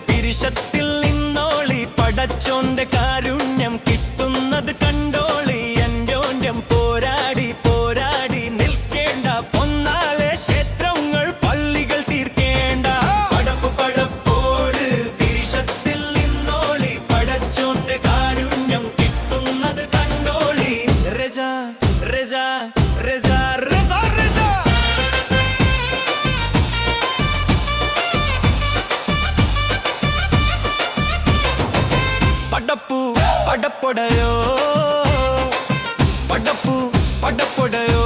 പിരിശത്തിൽ നിന്നോളി പടച്ചോന്റെ കാരുണ്യം കിട്ടുന്നത് കണ്ടോളി അന്യോന്യം പോരാടി പോരാടി നിൽക്കേണ്ട പൊന്നാലെ ക്ഷേത്രങ്ങൾ പള്ളികൾ തീർക്കേണ്ട പടപ്പോട് പിരിശത്തിൽ നിന്നോളി പടച്ചോന്റെ കാരുണ്യം കിട്ടുന്നത് കണ്ടോളി രജ രജ രജ രജ രജ പടപ്പു പടപ്പൊടയോ പടപ്പു പടപ്പൊടയോ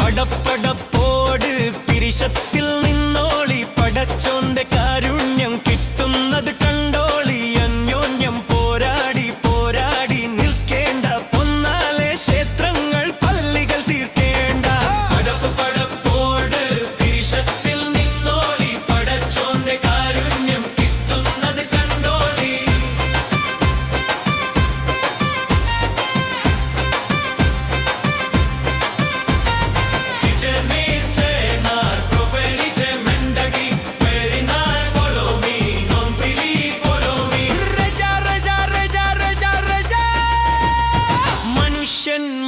പടപ്പടപ്പോട് പിരിശത്തിൽ നിന്നോളി പടച്ചോന്റെ കാരുണ്യം കിട്ടുന്നത് കണ്ടോളി അന്യോന്യം പോരാടി പോരാടി നിൽക്കേണ്ട പൊന്നാലെ ക്ഷേത്രങ്ങൾ പള്ളികൾ തീർക്കേണ്ട പടപ്പോട് പിരിശത്തിൽ നിന്നോളി പടച്ചോന്റെ കാരുണ്യം കിട്ടുന്നത് കണ്ടോളി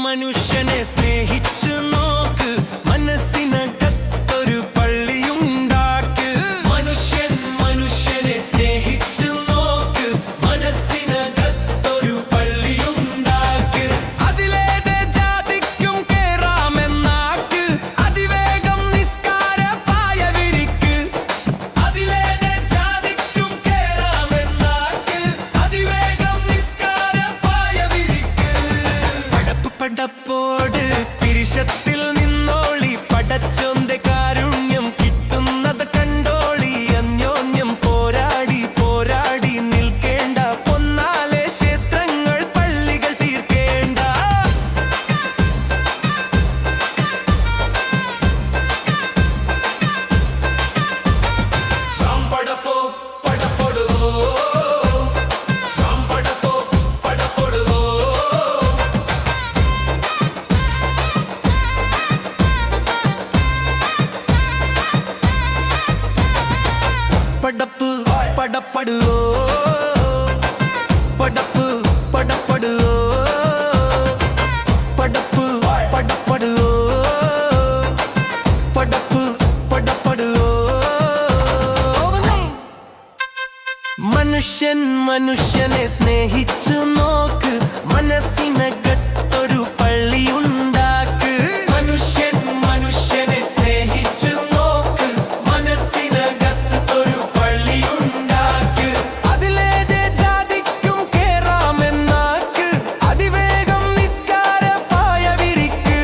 മനുഷ്യനെ സ്നേഹിച്ചു നോക്ക് മനസ്സിനകത്തൊരു പള്ളിയുണ്ടാക്ക് മനുഷ്യൻ മനുഷ്യനെ സ്നേഹിച്ചു നോക്ക് മനസ്സിനകത്തൊരു പള്ളിയുണ്ടാക്ക് അതിലേത് ജാതിക്കും കേറാമെന്നാക്ക് അതിവേഗം നിസ്കാര പായ വിരിക്ക് അതിലേത് ജാതിക്കും കേറാമെന്നാക്ക് അതിവേഗം നിസ്കാര പായ വിരിക്ക് പടപ്പോട് പിരിശത്തിൽ നിന്നോളി പടച്ചോന്റെ കാരുണ്യം കിട്ടുന്നത് കണ്ടോളി അന്യോന്യം പോരാടി പോരാടി നിൽക്കേണ്ട പൊന്നാലെ ക്ഷേത്രങ്ങൾ പള്ളികൾ തീർക്കേണ്ട സാമ്പടപ്പോ പടപ്പൊടുവോ സാമ്പടപ്പോ പടപ്പൊടുവോ പടപ്പ് പടപ്പെടുവോ പടപ്പ് പടപ്പെടുവോ പടപ്പ് പടപ്പെടുവോ പടപ്പ് പടപ്പെടുവോ മനുഷ്യൻ മനുഷ്യനെ സ്നേഹിച്ചു നോക്ക് മനസ്സിനകത്തൊരു പള്ളിയുണ്ടാക്ക് മനുഷ്യൻ മനുഷ്യനെ സ്നേഹിച്ചു നോക്ക് മനസ്സിനകത്തൊരു പള്ളിയുണ്ടാക്ക് അതിലേത് ജാതിക്കും കേറാമെന്നാക്ക് അതിവേഗം നിസ്കാര പായ വിരിക്ക്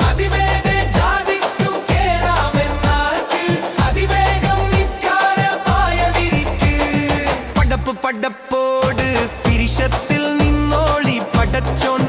അതിവേഗ ജാതിക്കും കേറാമെന്നാക്ക് അതിവേഗം നിസ്കാര പായ വിരിക്ക് പടപ്പോട് പിരിശത്തിൽ നിന്നോളി പടച്ചോൻ